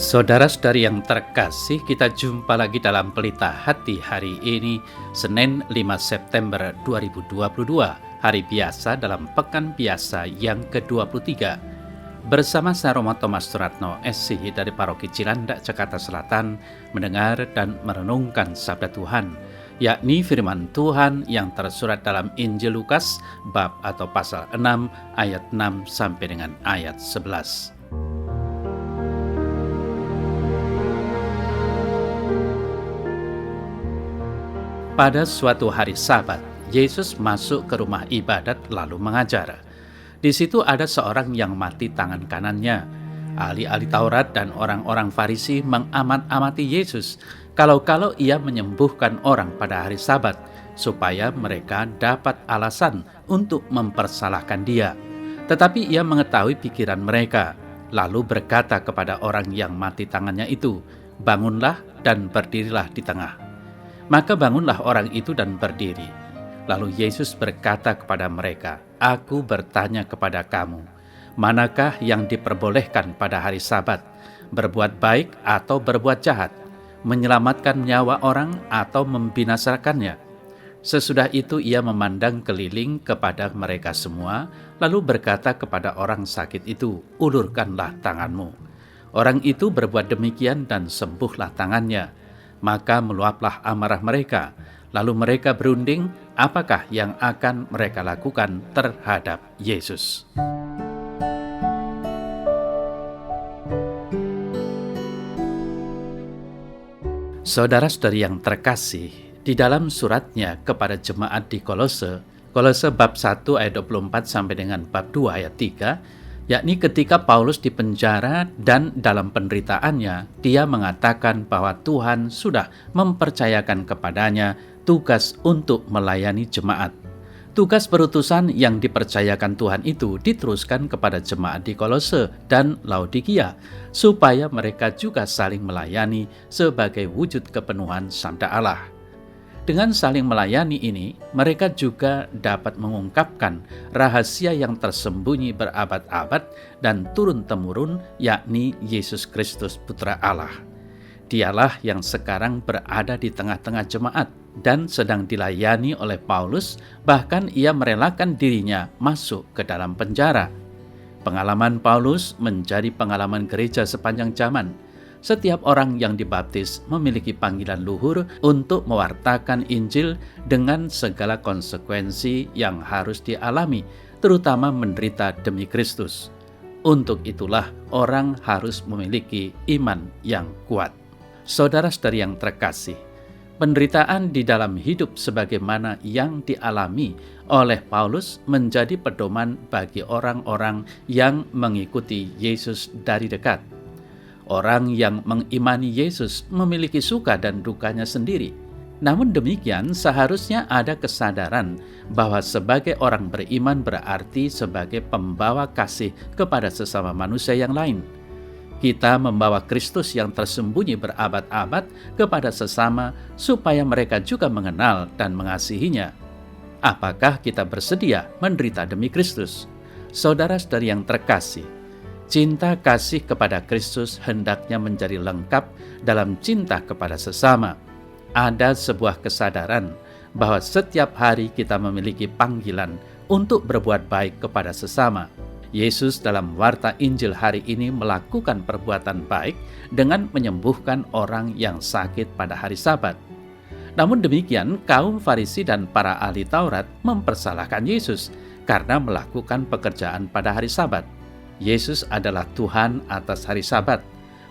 Saudara-saudari yang terkasih, kita jumpa lagi dalam Pelita Hati hari ini, Senin 5 September 2022, hari biasa dalam Pekan Biasa yang ke-23. Bersama saya Romo Thomas Suratno, SC dari Paroki Cilandak, Jakarta Selatan, mendengar dan merenungkan Sabda Tuhan, yakni firman Tuhan yang tersurat dalam Injil Lukas, bab atau pasal 6, ayat 6 sampai dengan ayat 11. Pada suatu hari Sabat, Yesus masuk ke rumah ibadat lalu mengajar. Di situ ada seorang yang mati tangan kanannya. Ahli-ahli Taurat dan orang-orang Farisi mengamat-amati Yesus kalau ia menyembuhkan orang pada hari Sabat, supaya mereka dapat alasan untuk mempersalahkan dia. Tetapi ia mengetahui pikiran mereka, lalu berkata kepada orang yang mati tangannya itu, "Bangunlah dan berdirilah di tengah." Maka bangunlah orang itu dan berdiri. Lalu Yesus berkata kepada mereka, "Aku bertanya kepada kamu, manakah yang diperbolehkan pada hari Sabat, berbuat baik atau berbuat jahat, menyelamatkan nyawa orang atau membinasakannya?" Sesudah itu ia memandang keliling kepada mereka semua, lalu berkata kepada orang sakit itu, "Ulurkanlah tanganmu." Orang itu berbuat demikian dan sembuhlah tangannya. Maka meluaplah amarah mereka, lalu mereka berunding apakah yang akan mereka lakukan terhadap Yesus. Saudara-saudari yang terkasih, di dalam suratnya kepada jemaat di Kolose bab 1 ayat 24 sampai dengan bab 2 ayat 3, yakni ketika Paulus dipenjara dan dalam penderitaannya, dia mengatakan bahwa Tuhan sudah mempercayakan kepadanya tugas untuk melayani jemaat. Tugas perutusan yang dipercayakan Tuhan itu diteruskan kepada jemaat di Kolose dan Laodikia, supaya mereka juga saling melayani sebagai wujud kepenuhan sabda Allah. Dengan saling melayani ini, mereka juga dapat mengungkapkan rahasia yang tersembunyi berabad-abad dan turun-temurun, yakni Yesus Kristus Putra Allah. Dialah yang sekarang berada di tengah-tengah jemaat dan sedang dilayani oleh Paulus, bahkan ia merelakan dirinya masuk ke dalam penjara. Pengalaman Paulus menjadi pengalaman gereja sepanjang zaman. Setiap orang yang dibaptis memiliki panggilan luhur untuk mewartakan Injil dengan segala konsekuensi yang harus dialami, terutama menderita demi Kristus. Untuk itulah orang harus memiliki iman yang kuat. Saudara-saudari yang terkasih, penderitaan di dalam hidup sebagaimana yang dialami oleh Paulus menjadi pedoman bagi orang-orang yang mengikuti Yesus dari dekat. Orang yang mengimani Yesus memiliki suka dan dukanya sendiri. Namun demikian, seharusnya ada kesadaran bahwa sebagai orang beriman berarti sebagai pembawa kasih kepada sesama manusia yang lain. Kita membawa Kristus yang tersembunyi berabad-abad kepada sesama supaya mereka juga mengenal dan mengasihinya. Apakah kita bersedia menderita demi Kristus? Saudara-saudari yang terkasih, cinta kasih kepada Kristus hendaknya menjadi lengkap dalam cinta kepada sesama. Ada sebuah kesadaran bahwa setiap hari kita memiliki panggilan untuk berbuat baik kepada sesama. Yesus dalam warta Injil hari ini melakukan perbuatan baik dengan menyembuhkan orang yang sakit pada hari Sabat. Namun demikian, kaum Farisi dan para ahli Taurat mempersalahkan Yesus karena melakukan pekerjaan pada hari Sabat. Yesus adalah Tuhan atas hari Sabat,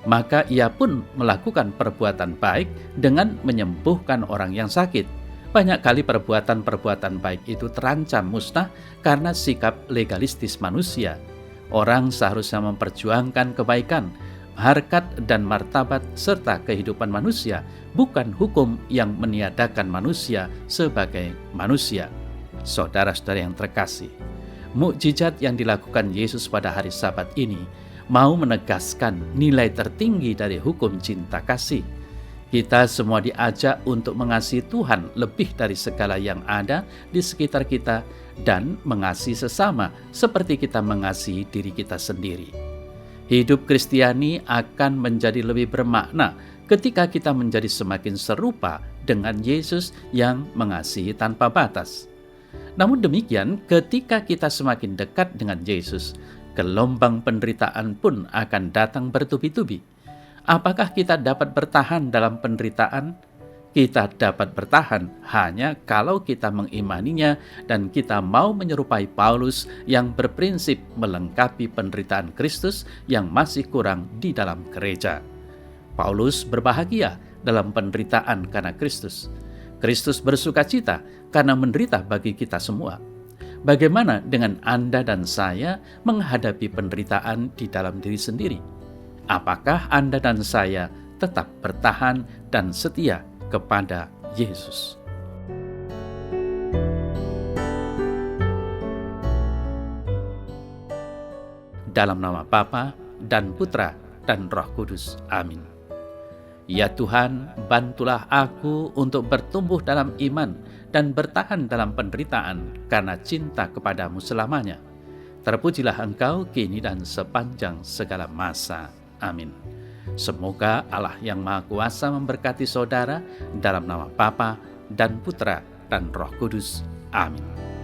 maka ia pun melakukan perbuatan baik dengan menyembuhkan orang yang sakit. Banyak kali perbuatan-perbuatan baik itu terancam musnah karena sikap legalistis manusia. Orang seharusnya memperjuangkan kebaikan, harkat dan martabat serta kehidupan manusia, bukan hukum yang meniadakan manusia sebagai manusia. Saudara-saudara yang terkasih, mukjizat yang dilakukan Yesus pada hari Sabat ini mau menegaskan nilai tertinggi dari hukum cinta kasih. Kita semua diajak untuk mengasihi Tuhan lebih dari segala yang ada di sekitar kita dan mengasihi sesama seperti kita mengasihi diri kita sendiri. Hidup Kristiani akan menjadi lebih bermakna ketika kita menjadi semakin serupa dengan Yesus yang mengasihi tanpa batas. Namun demikian, ketika kita semakin dekat dengan Yesus, gelombang penderitaan pun akan datang bertubi-tubi. Apakah kita dapat bertahan dalam penderitaan? Kita dapat bertahan hanya kalau kita mengimaninya dan kita mau menyerupai Paulus yang berprinsip melengkapi penderitaan Kristus yang masih kurang di dalam gereja. Paulus berbahagia dalam penderitaan karena Kristus. Kristus bersukacita karena menderita bagi kita semua. Bagaimana dengan Anda dan saya menghadapi penderitaan di dalam diri sendiri? Apakah Anda dan saya tetap bertahan dan setia kepada Yesus? Dalam nama Bapa dan Putra dan Roh Kudus. Amin. Ya Tuhan, bantulah aku untuk bertumbuh dalam iman dan bertahan dalam penderitaan karena cinta kepadamu selamanya. Terpujilah Engkau kini dan sepanjang segala masa. Amin. Semoga Allah yang Maha Kuasa memberkati saudara dalam nama Bapa dan Putra dan Roh Kudus. Amin.